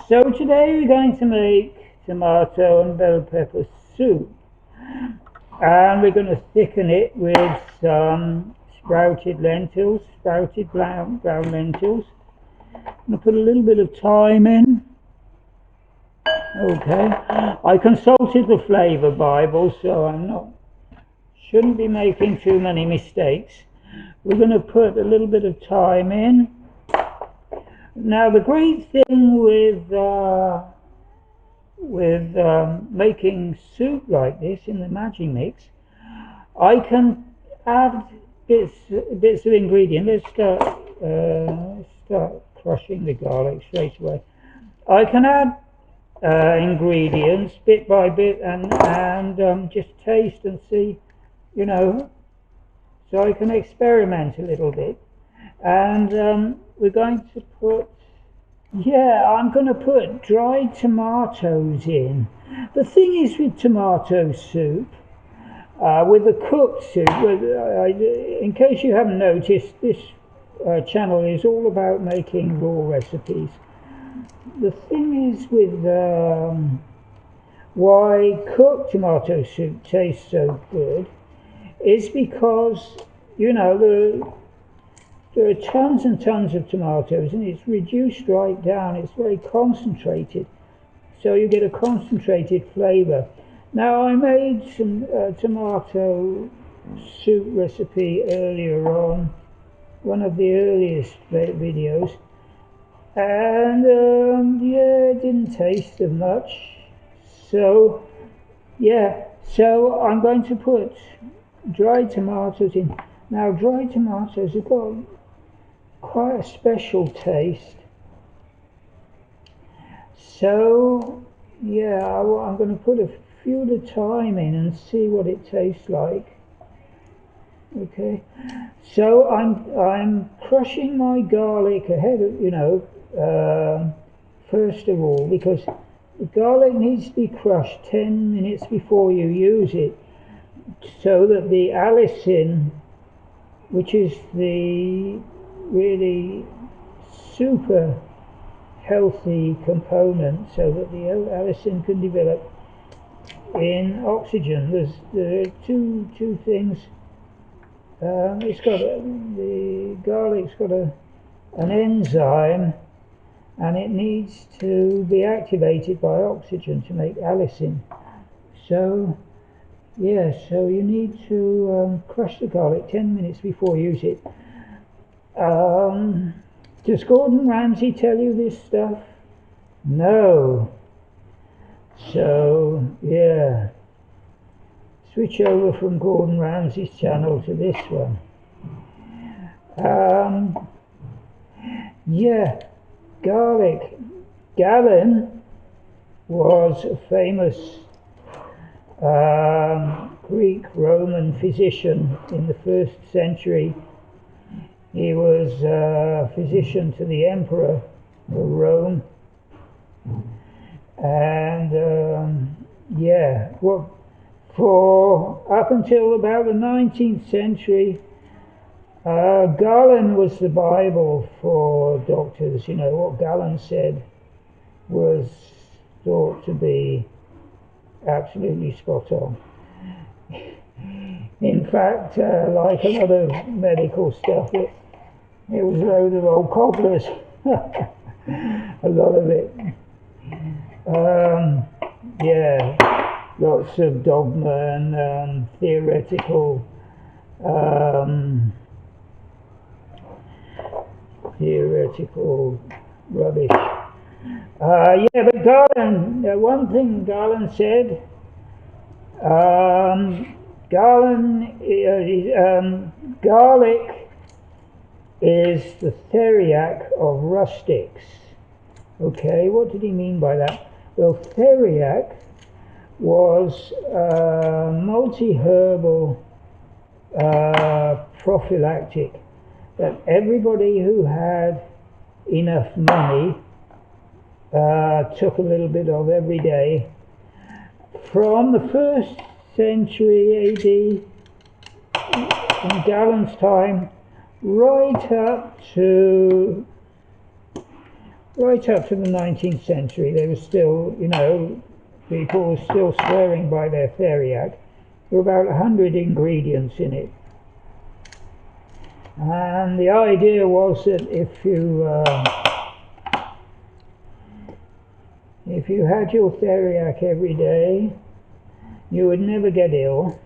So today we're going to make tomato and bell pepper soup, and we're going to thicken it with some sprouted lentils, sprouted brown lentils. I'm going to put a little bit of thyme in. Okay, I consulted the flavour Bible, so shouldn't be making too many mistakes. We're going to put a little bit of thyme in. Now the great thing with making soup like this in the Magic Mix, I can add bits of ingredient. Let's start crushing the garlic straight away. I can add ingredients bit by bit and just taste and see, you know, so I can experiment a little bit. And we're going to put, I'm going to put dried tomatoes in. The thing is with tomato soup, with a cooked soup, in case you haven't noticed, this channel is all about making raw recipes. The thing is with why cooked tomato soup tastes so good is because, you know, there are tons and tons of tomatoes and it's reduced right down. It's very concentrated, so you get a concentrated flavour. Now I made some tomato soup recipe earlier on, one of the earliest videos, and it didn't taste of much. So so I'm going to put dried tomatoes in. Now dried tomatoes have got quite a special taste. So I'm going to put a few at a time in and see what it tastes like. Okay, so I'm crushing my garlic ahead of, first of all, because the garlic needs to be crushed 10 minutes before you use it, so that the allicin, which is the really super healthy component, so that the allicin can develop in oxygen. There are two things. The garlic's got an enzyme, and it needs to be activated by oxygen to make allicin. So so you need to crush the garlic 10 minutes before you use it. Does Gordon Ramsay tell you this stuff? No. So switch over from Gordon Ramsay's channel to this one. Garlic. Galen was a famous Greek Roman physician in the 1st century. He was a physician to the emperor of Rome, and for up until about the 19th century, Galen was the Bible for doctors. You know, what Galen said was thought to be absolutely spot on. In fact, like a lot of medical stuff, it was a load of old cobblers, a lot of it. Lots of dogma and theoretical rubbish. But Galen, one thing Galen said, garlic is the theriac of rustics. Okay, what did he mean by that? Well, theriac was multi-herbal prophylactic that everybody who had enough money took a little bit of every day. From the 1st century AD, in Galen's time, right up to right up to the 19th century, there was still, you know, people were still swearing by their theriac. There were about 100 ingredients in it. And the idea was that if you had your theriac every day, you would never get ill.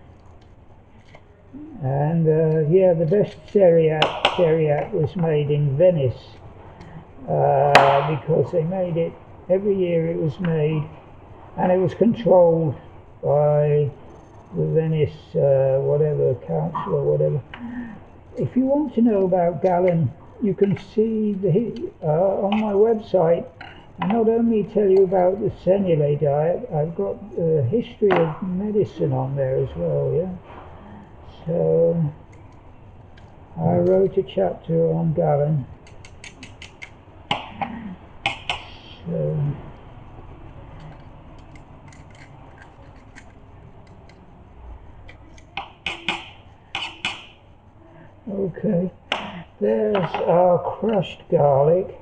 And yeah, the best theriac was made in Venice, because they made it every year. It was made, and it was controlled by the Venice whatever council or whatever. If you want to know about Galen, you can see on my website. I not only tell you about the Seignalet diet, I've got a history of medicine on there as well, yeah? So, I wrote a chapter on Galen. So, okay, there's our crushed garlic.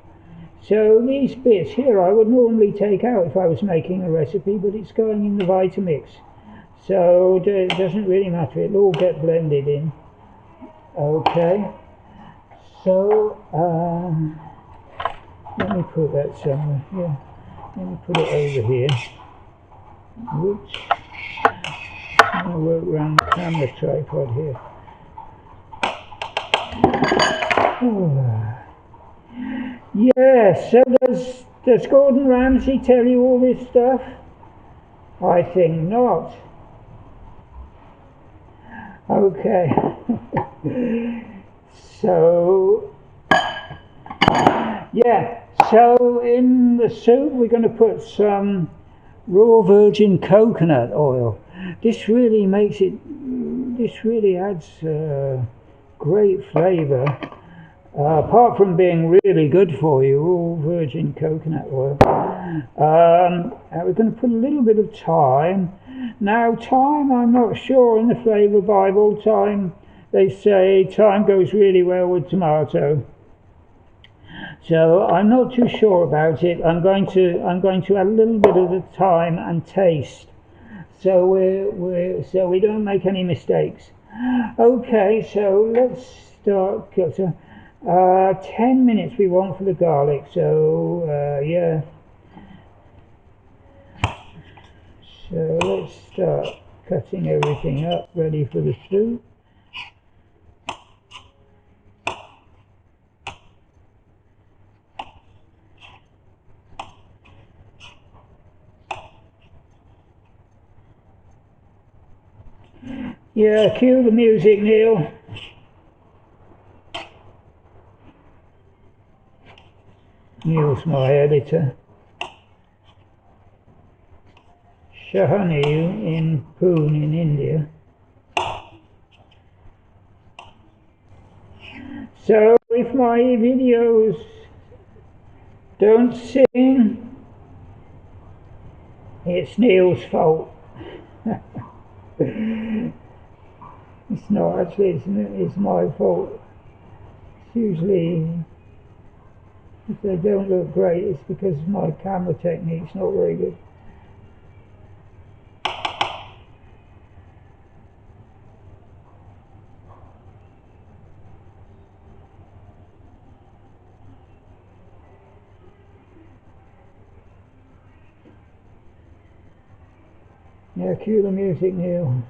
So these bits here I would normally take out if I was making a recipe, but it's going in the Vitamix. So it doesn't really matter, it'll all get blended in. Okay, so let me put that somewhere. Yeah, let me put it over here. Whoops. I'm going to work around the camera tripod here. Oh. Yeah, so does Gordon Ramsay tell you all this stuff? I think not. Okay. So, yeah, so in the soup we're going to put some raw virgin coconut oil. This really adds great flavour. Apart from being really good for you, raw virgin coconut oil. And we're going to put a little bit of thyme. Now thyme, I'm not sure, in the flavour Bible, thyme, they say thyme goes really well with tomato. So I'm not too sure about it. I'm going to add a little bit of the thyme and taste, so we don't make any mistakes. Okay, so let's start. 10 minutes we want for the garlic, so yeah. So let's start cutting everything up, ready for the soup. Yeah, cue the music, Neil. Neil's my editor. Shahani in Pune in India. So if my videos don't sing, it's Neil's fault. It's not actually, it's my fault. It's usually, if they don't look great, it's because my camera technique's not very good. Yeah, cue the music, Neil.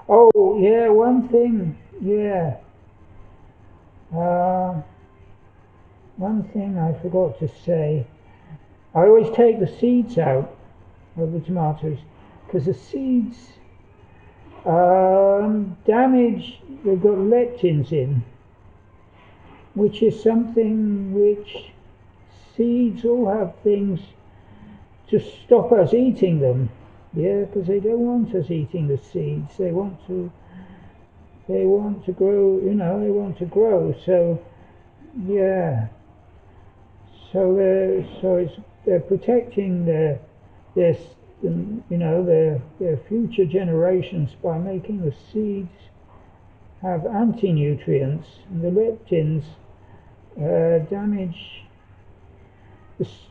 Oh, yeah, one thing, yeah. One thing I forgot to say. I always take the seeds out of the tomatoes, because the seeds damage, they've got lectins in, which is something which seeds all have things to stop us eating them. Yeah, because they don't want us eating the seeds. They want to they want to grow, you know, they want to grow. So, yeah. So they're protecting their you know, their future generations by making the seeds have anti-nutrients, and the leptins damage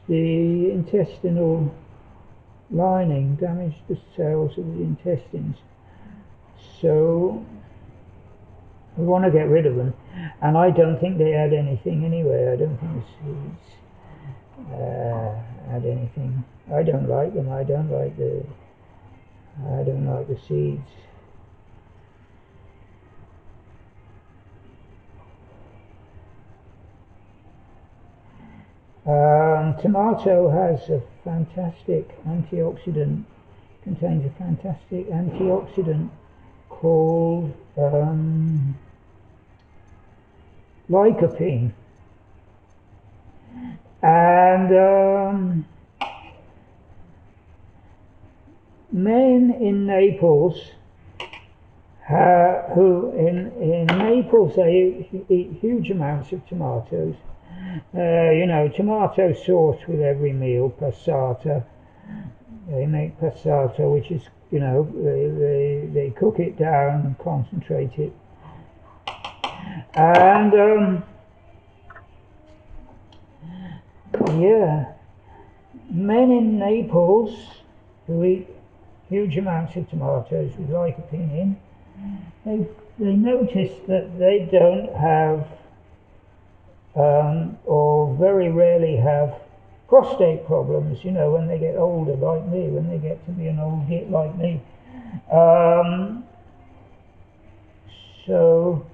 the intestinal lining, damage the cells of the intestines. So we want to get rid of them, and I don't think they add anything anyway. I don't think the seeds add anything. I don't like them. I don't like the seeds. Tomato has a fantastic antioxidant, contains a fantastic antioxidant called lycopene. And men in Naples, who in Naples they eat huge amounts of tomatoes. You know, tomato sauce with every meal, passata. They make passata, which is, you know, they cook it down and concentrate it. And yeah, men in Naples who eat huge amounts of tomatoes with lycopene in, they notice that they don't have or very rarely have prostate problems, you know, when they get older, like me, when they get to be an old git like me. So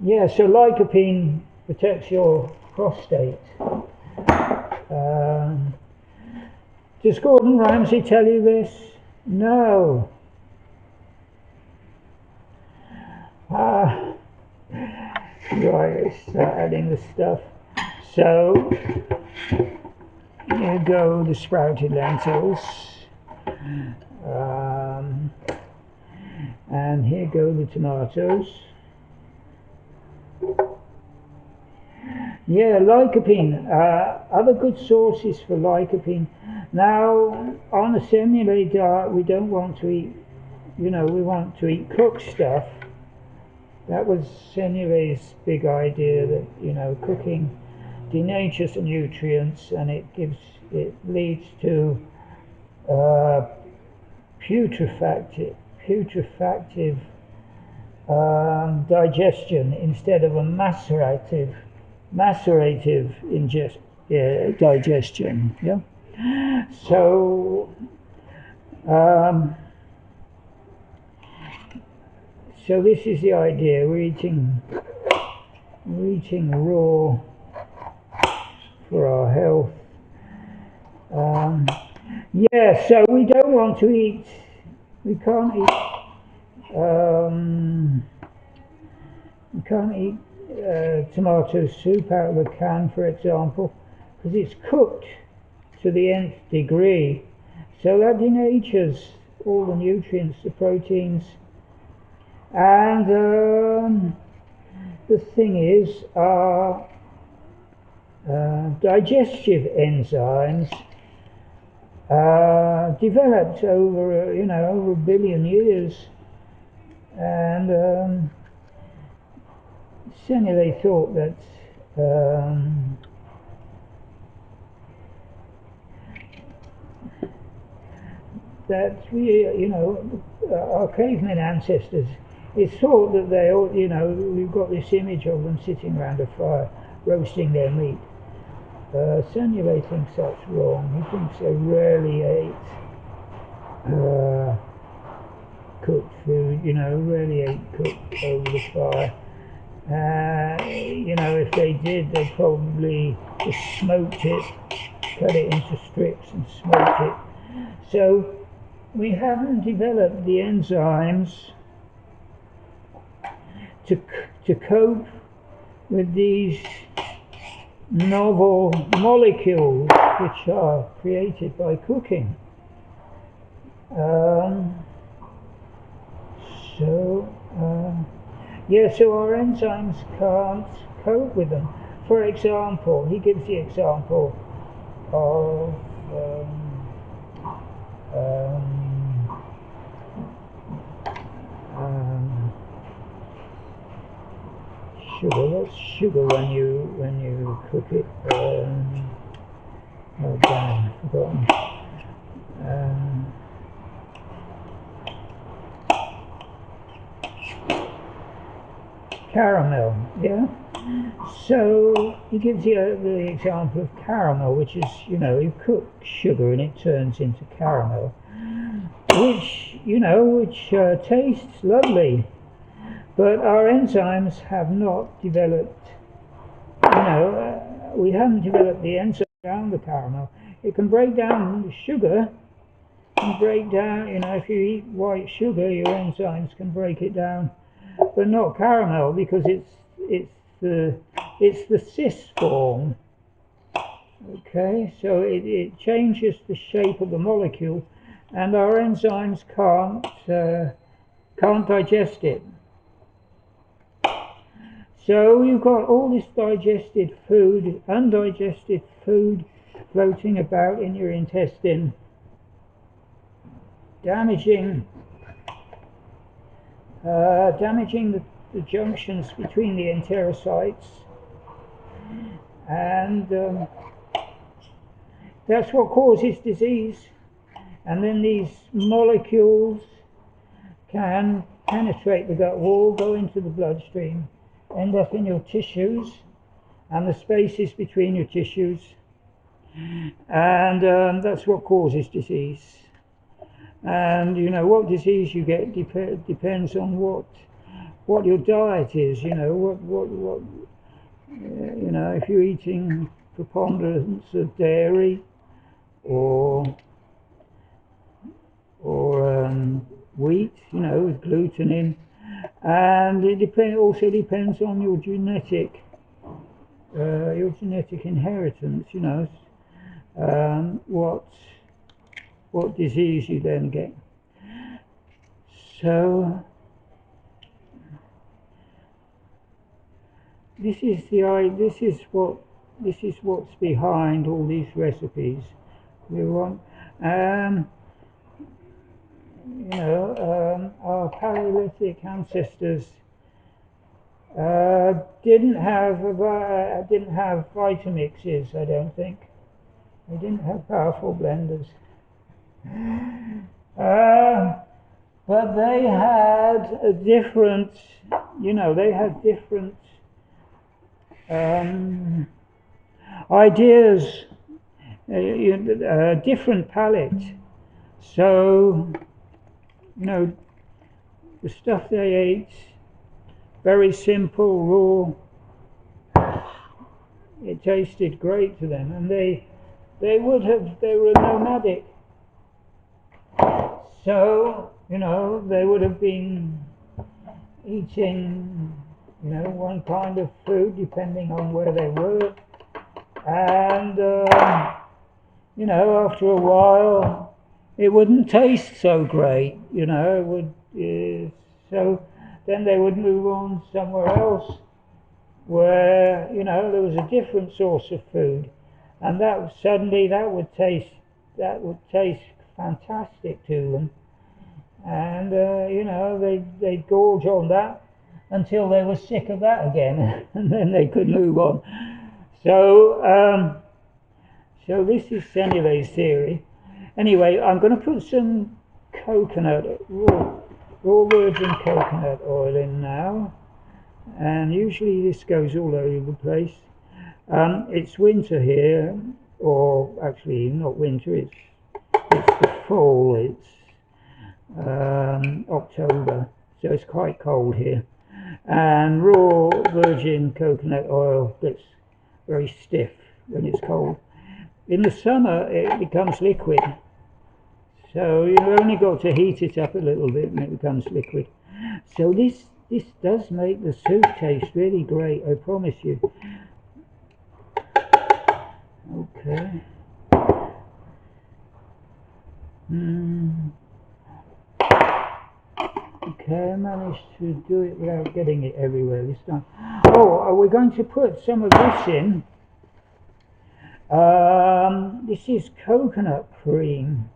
yeah, so lycopene protects your prostate. Does Gordon Ramsay tell you this? No. Right, let's start adding the stuff. So, here go the sprouted lentils. And here go the tomatoes. Yeah, lycopene. Other good sources for lycopene. Now, on a Seignalet diet, we don't want to eat, you know, we want to eat cooked stuff. That was Seignalet's big idea, that, you know, cooking denatures the nutrients, and it leads to putrefactive digestion instead of a macerative digestion. Yeah. So so this is the idea. We're eating raw for our health. Yeah, so we don't want to eat. We can't eat tomato soup out of the can, for example, because it's cooked to the nth degree. So that denatures all the nutrients, the proteins. And the thing is, our digestive enzymes developed over, you know, over 1 billion years, and Seignalet thought that that we, you know, our cavemen ancestors, it's thought that they all, you know, we've got this image of them sitting around a fire roasting their meat. Seignalet thinks that's wrong. He thinks they rarely ate cooked food, you know, rarely ate cooked over the fire. You know, if they did, they probably just smoked it, cut it into strips and smoked it. So we haven't developed the enzymes to cope with these novel molecules which are created by cooking. So, yeah, so our enzymes can't cope with them. For example, he gives the example of sugar. What's sugar when you cook it? Oh damn, forgotten. Caramel, yeah. So he gives you the example of caramel, which is, you cook sugar and it turns into caramel, which tastes lovely, but our enzymes have not developed. We haven't developed the enzyme down the caramel. It can break down the sugar. And break down. If you eat white sugar, your enzymes can break it down, but not caramel because it's the cis form. Okay, so it changes the shape of the molecule, and our enzymes can't digest it. So you've got all this digested food, undigested food, floating about in your intestine, damaging the junctions between the enterocytes, and that's what causes disease. And then these molecules can penetrate the gut wall, go into the bloodstream, end up in your tissues and the spaces between your tissues, and that's what causes disease. And what disease you get depends on what your diet is. If you're eating preponderance of dairy or wheat, with gluten in, and it also depends on your genetic inheritance. What disease you then get. So this is what's behind all these recipes we want. Our Paleolithic ancestors didn't have Vitamixes. I don't think they didn't have powerful blenders. But they had a different, ideas, different palate. So, the stuff they ate, very simple, raw. It tasted great to them, and they were nomadic. So, they would have been eating, one kind of food depending on where they were. And, after a while, it wouldn't taste so great, it would, so then they would move on somewhere else where, there was a different source of food. And that would taste fantastic to them. And they'd gorge on that until they were sick of that again, and then they could move on. So this is Seignalet's theory. Anyway, I'm going to put some coconut, raw virgin coconut oil in now, and usually this goes all over the place. It's winter here, or actually not winter, it's the fall, it's October, so it's quite cold here, and raw virgin coconut oil gets very stiff when it's cold. In the summer it becomes liquid, so you've only got to heat it up a little bit and it becomes liquid. So this does make the soup taste really great, I promise you. Okay. Okay, I managed to do it without getting it everywhere this time. Oh, we're going to put some of this in. This is coconut cream,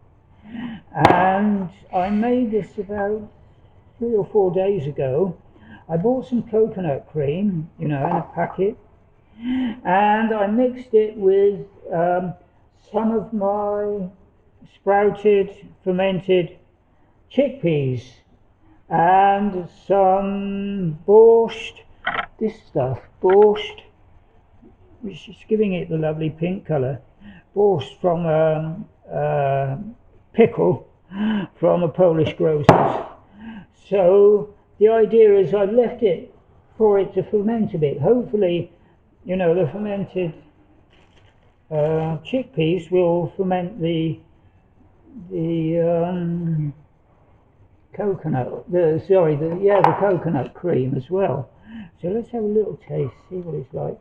and I made this about 3 or 4 days ago. I bought some coconut cream, you know, in a packet, and I mixed it with some of my sprouted, fermented chickpeas and some borscht, this stuff, borscht, which is giving it the lovely pink colour, borscht from pickle from a Polish grocer's. So the idea is I left it for it to ferment a bit. Hopefully, you know, the fermented chickpeas will ferment the coconut, the coconut cream as well. So let's have a little taste, see what it's like.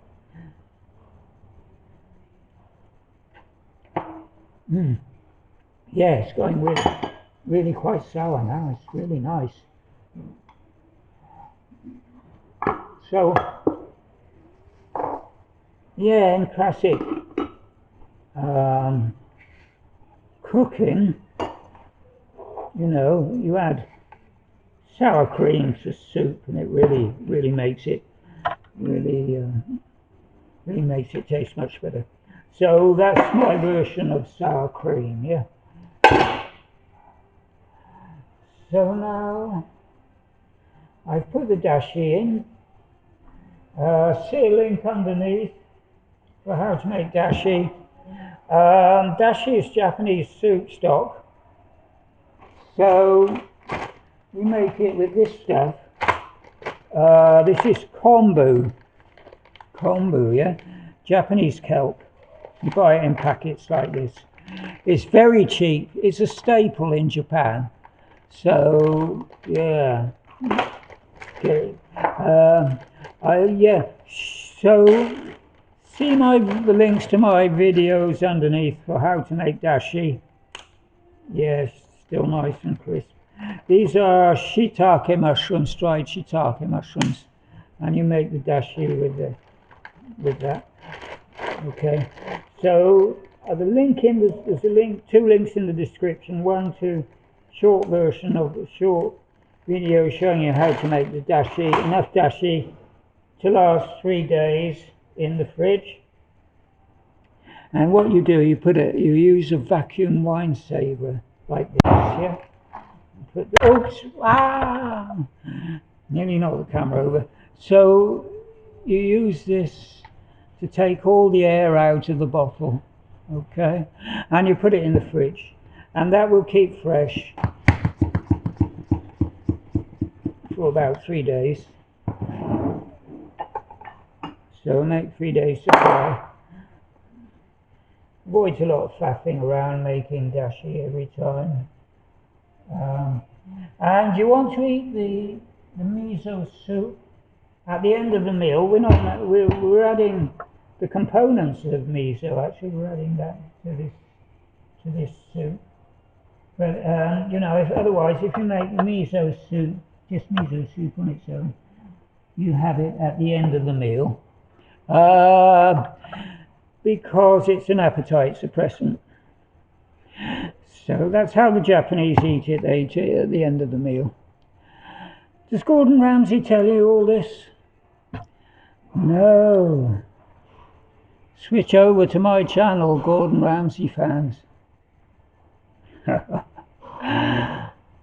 Yeah, it's going really quite sour now. It's really nice. So, yeah, in classic cooking, you know, you add sour cream to soup, and it really makes it really makes it taste much better. So that's my version of sour cream, yeah. So now I've put the dashi in. See a link underneath for how to make dashi. Dashi is Japanese soup stock. So we make it with this stuff. This is kombu, yeah, Japanese kelp. You buy it in packets like this. It's very cheap. It's a staple in Japan. So yeah, okay. So see the links to my videos underneath for how to make dashi. Yes, still nice and crisp. These are shiitake mushrooms, dried shiitake mushrooms, and you make the dashi with that. Okay, so the link in there's a link, 2 links in the description. One to short version of the short video showing you how to make the dashi, enough dashi to last 3 days in the fridge. And what you do, you use a vacuum wine saver like this, yeah. Nearly knocked the camera over. So you use this to take all the air out of the bottle, okay, and you put it in the fridge, and that will keep fresh for about 3 days. So make 3 days supply. Avoids a lot of faffing around making dashi every time. And you want to eat the miso soup at the end of the meal. We're adding the components of miso. Actually, we're adding that to this soup. But you know, otherwise, if you make miso soup, just miso soup on its own, you have it at the end of the meal, because it's an appetite suppressant. So that's how the Japanese eat it. They eat it at the end of the meal. Does Gordon Ramsay tell you all this? No. Switch over to my channel, Gordon Ramsay fans.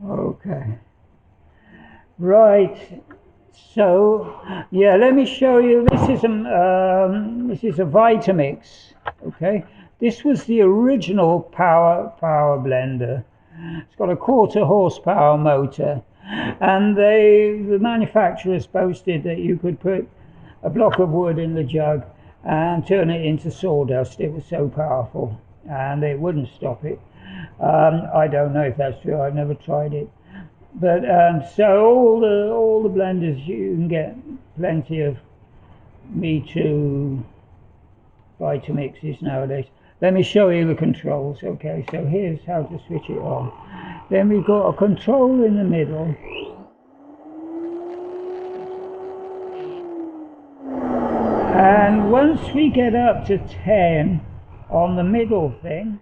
Okay. Right. So, yeah, let me show you. This is a Vitamix. Okay. This was the original power blender. It's got a 1/4 horsepower motor, and the manufacturers boasted that you could put a block of wood in the jug and turn it into sawdust. It was so powerful, and it wouldn't stop it. I don't know if that's true. I've never tried it, but so all the blenders, you can get plenty of Me Too Vitamixes nowadays. Let me show you the controls. Okay, so here's how to switch it on. Then we've got a control in the middle, And once we get up to 10 on the middle thing,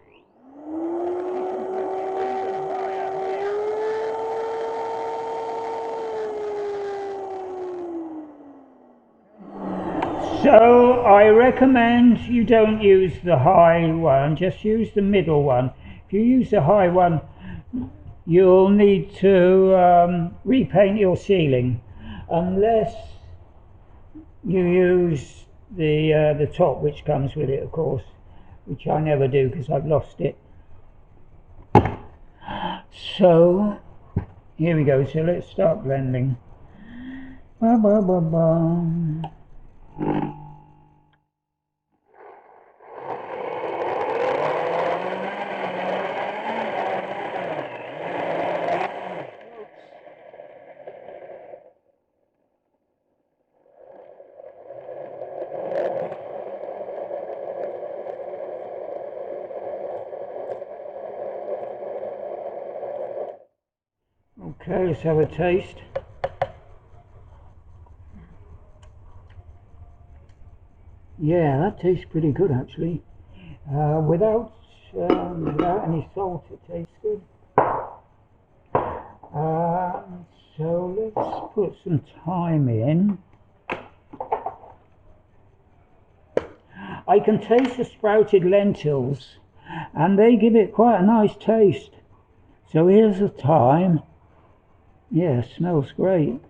so I recommend you don't use the high one, just use the middle one. If you use the high one, you'll need to repaint your ceiling, unless you use the top, which comes with it, of course, which I never do because I've lost it. So here we go. So let's start blending. Ba, ba, ba, ba. Okay, let's have a taste. Yeah, that tastes pretty good actually. Without any salt, it tastes good. So let's put some thyme in. I can taste the sprouted lentils, and they give it quite a nice taste. So here's the thyme. Yeah, smells great.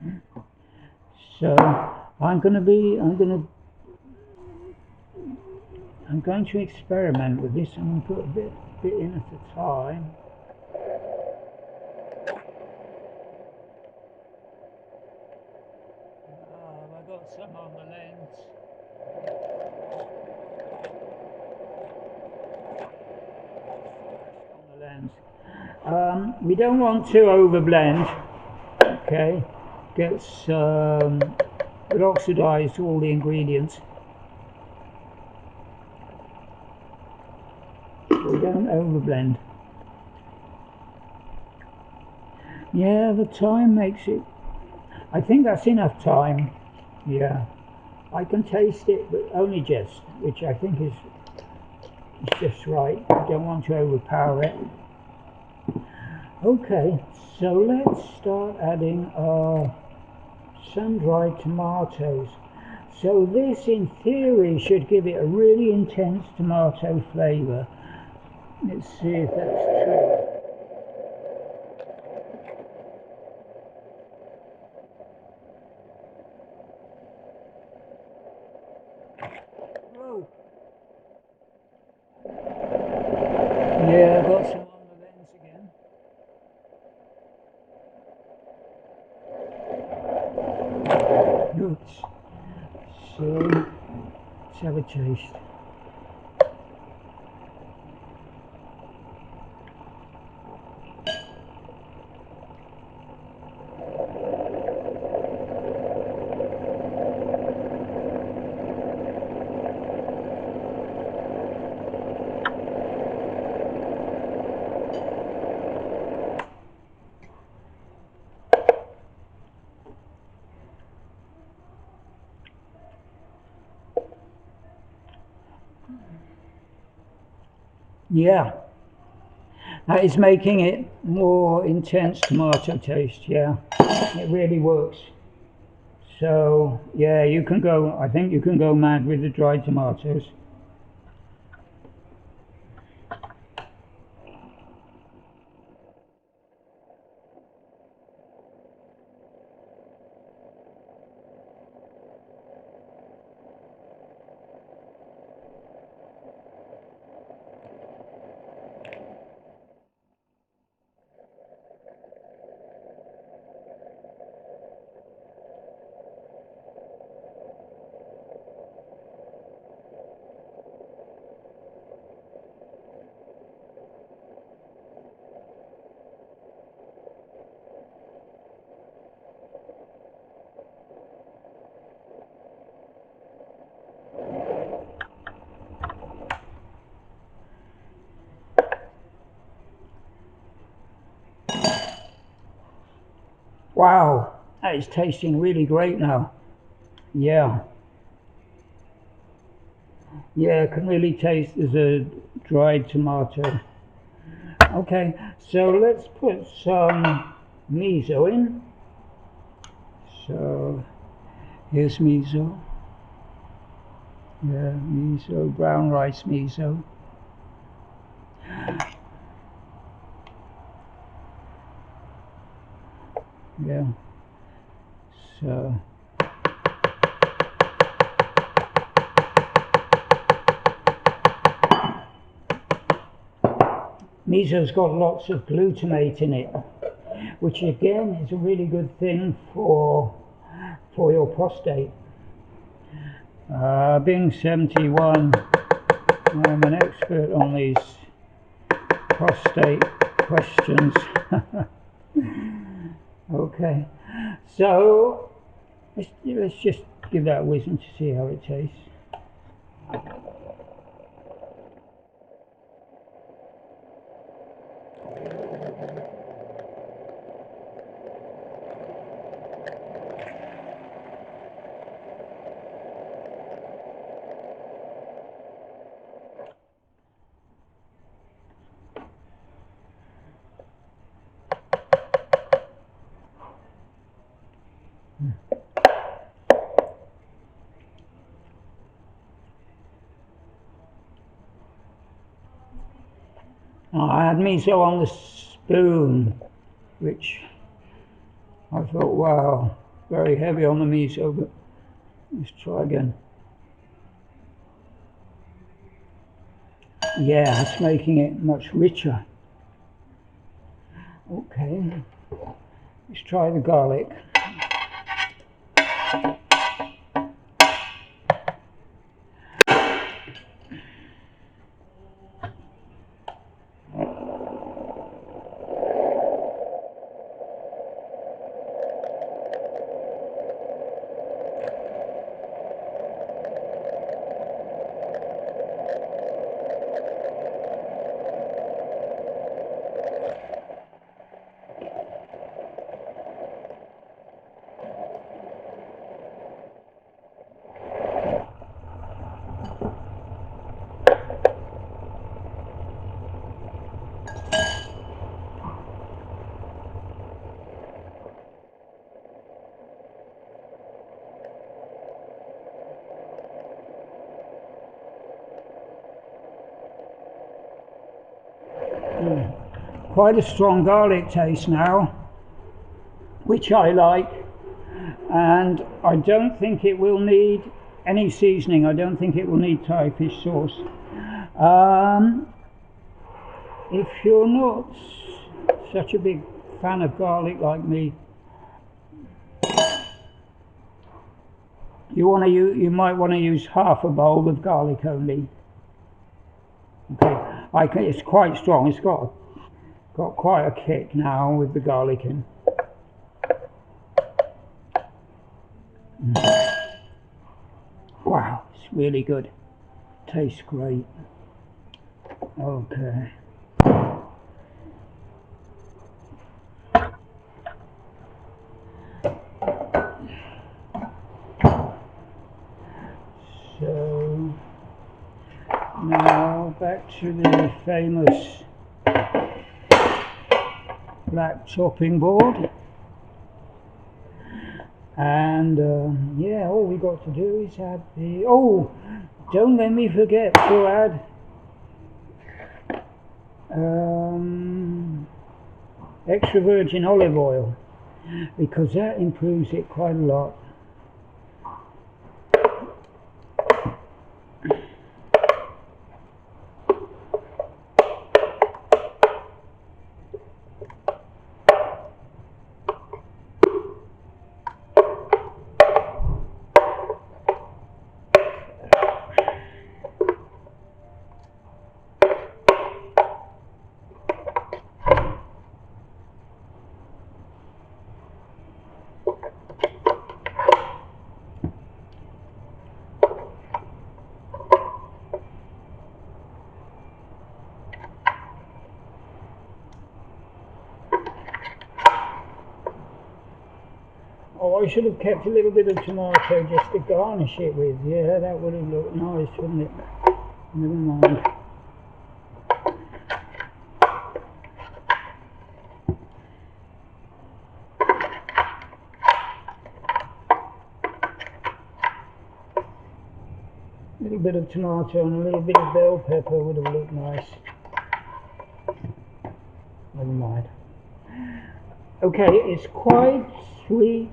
So I'm going to experiment with this. I'm going to put a bit in at a time. I got some on the lens. On the lens. We don't want to overblend. Okay, it oxidize all the ingredients. So we don't overblend. Yeah, the thyme makes it. I think that's enough thyme. Yeah, I can taste it, but only just, which I think is just right. I don't want to overpower it. Okay, so let's start adding our sun-dried tomatoes. So this, in theory, should give it a really intense tomato flavour. Let's see if that's true. Whoa. Yeah, I got some on the lens again. Oops. So let's have a taste. Yeah, that is making it more intense tomato taste. Yeah, it really works. So yeah, you can go, I think you can go mad with the dried tomatoes. Wow, that is tasting really great now. Yeah. Yeah, I can really taste there's a dried tomato. Okay, so let's put some miso in. So here's miso. Yeah, miso, brown rice miso. Yeah. So miso's got lots of glutamate in it, which again is a really good thing for your prostate. Being 71, I'm an expert on these prostate questions. Okay, so let's just give that a whiz to see how it tastes. I had miso on the spoon, which I thought, wow, very heavy on the miso, but let's try again. Yeah, it's making it much richer. Okay, let's try the garlic. Quite a strong garlic taste now, which I like, and I don't think it will need any seasoning. I don't think it will need Thai fish sauce. If you're not such a big fan of garlic like me, you might want to use half a bowl of garlic only. Okay, it's quite strong. It's got quite a kick now with the garlic in. Wow, it's really good. Tastes great. Okay. So now back to the famous black chopping board, and yeah, all we got to do is add the, oh, don't let me forget to add extra virgin olive oil, because that improves it quite a lot. Oh, I should have kept a little bit of tomato just to garnish it with. Yeah, that would have looked nice, wouldn't it? Never mind. A little bit of tomato and a little bit of bell pepper would have looked nice. Never mind. Okay, it's quite sweet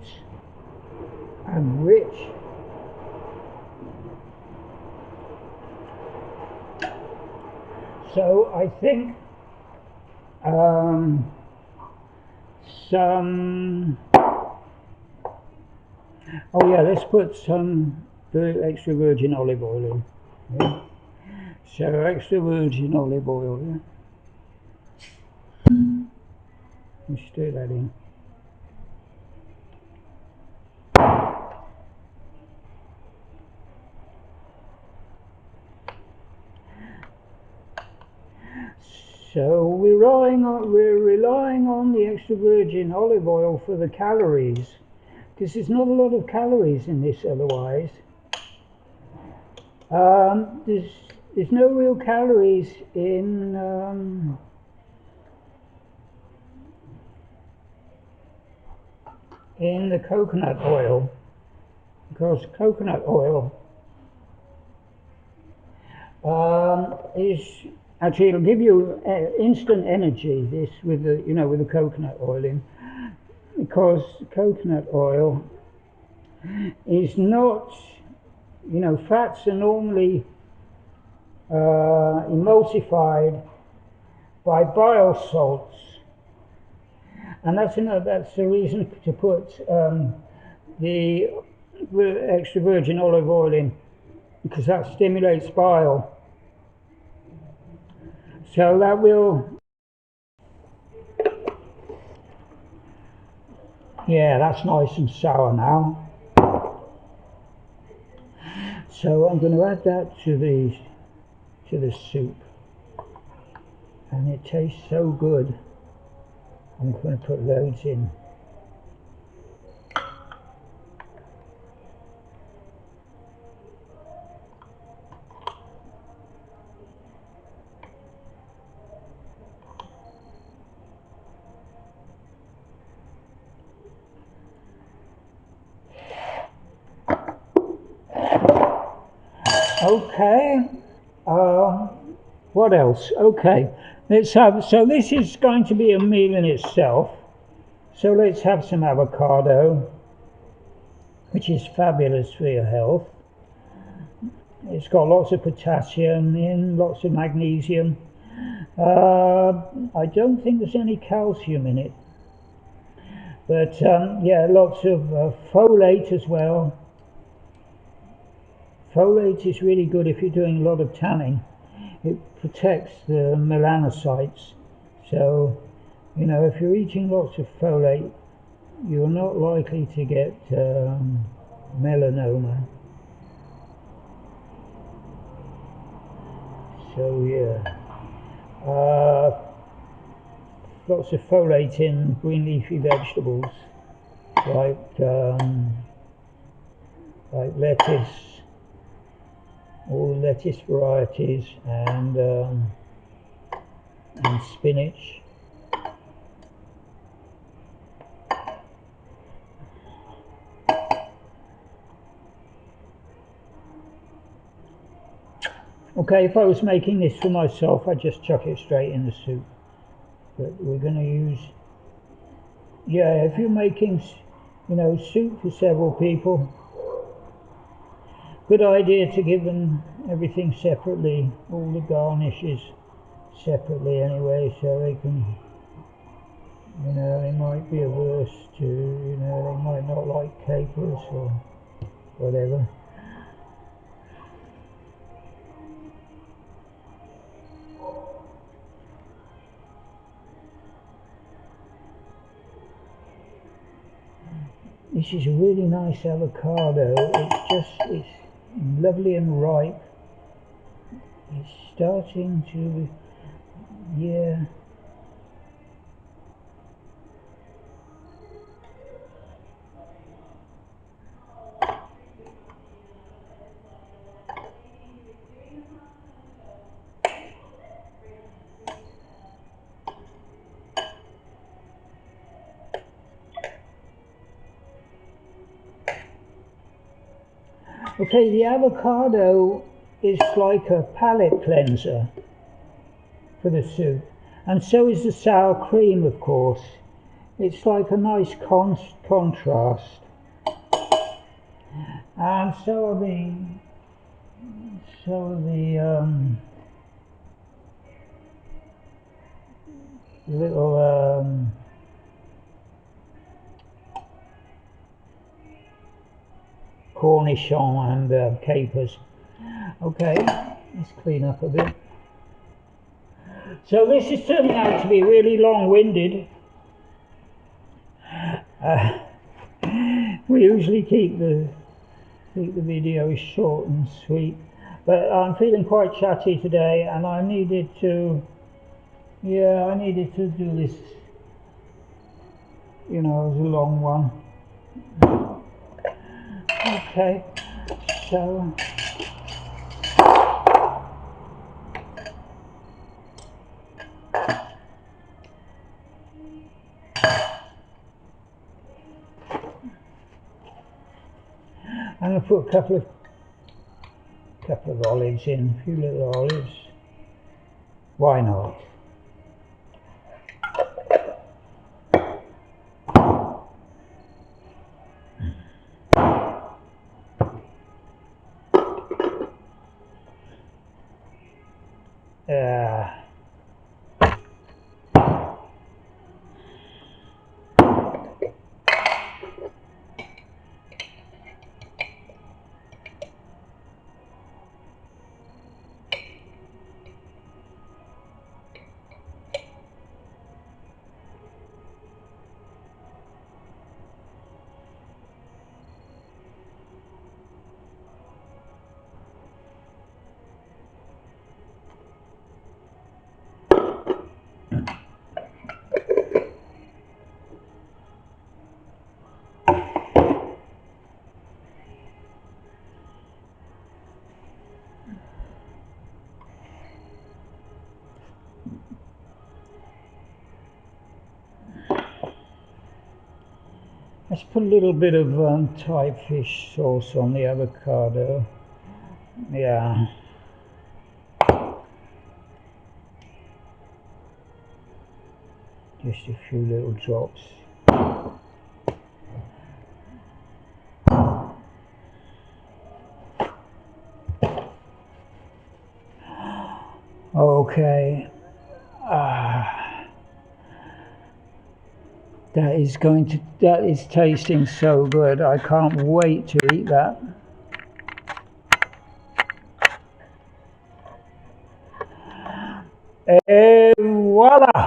and rich. So I think some, oh yeah, let's put some extra virgin olive oil in. Yeah. So extra virgin olive oil, yeah. And stir that in. So we're relying on the extra virgin olive oil for the calories, because there's not a lot of calories in this otherwise. There's no real calories in the coconut oil, because coconut oil is actually, it'll give you instant energy. This with the with the coconut oil in, because coconut oil is not, fats are normally emulsified by bile salts, and that's the reason to put the extra virgin olive oil in, because that stimulates bile. So that will, yeah, that's nice and sour now. So I'm going to add that to the soup, and it tastes so good. I'm going to put loads in. Okay, what else? Okay, let's have, so this is going to be a meal in itself, so let's have some avocado, which is fabulous for your health. It's got lots of potassium in, lots of magnesium. I don't think there's any calcium in it, but yeah, lots of folate as well. Folate is really good if you're doing a lot of tanning. It protects the melanocytes. So, if you're eating lots of folate, you're not likely to get melanoma. So yeah, lots of folate in green leafy vegetables like lettuce, all the lettuce varieties, and spinach. Okay, if I was making this for myself, I'd just chuck it straight in the soup. But we're going to use, yeah, if you're making, soup for several people, good idea to give them everything separately, all the garnishes separately anyway, so they can, they might be averse to, they might not like capers or whatever. This is a really nice avocado. It's lovely and ripe. It's starting to, yeah. Okay, the avocado is like a palate cleanser for the soup, and so is the sour cream, of course. It's like a nice contrast, and so are the little cornichon and capers. Okay, let's clean up a bit. So this is turning out to be really long-winded. We usually keep the videos short and sweet, but I'm feeling quite chatty today, and I needed to do this, you know, as a long one. Okay, so I'm going to put a couple of olives in, a few little olives. Why not? Let's put a little bit of Thai fish sauce on the avocado. Yeah. Just a few little drops. Okay. That is tasting so good. I can't wait to eat that. Et voila!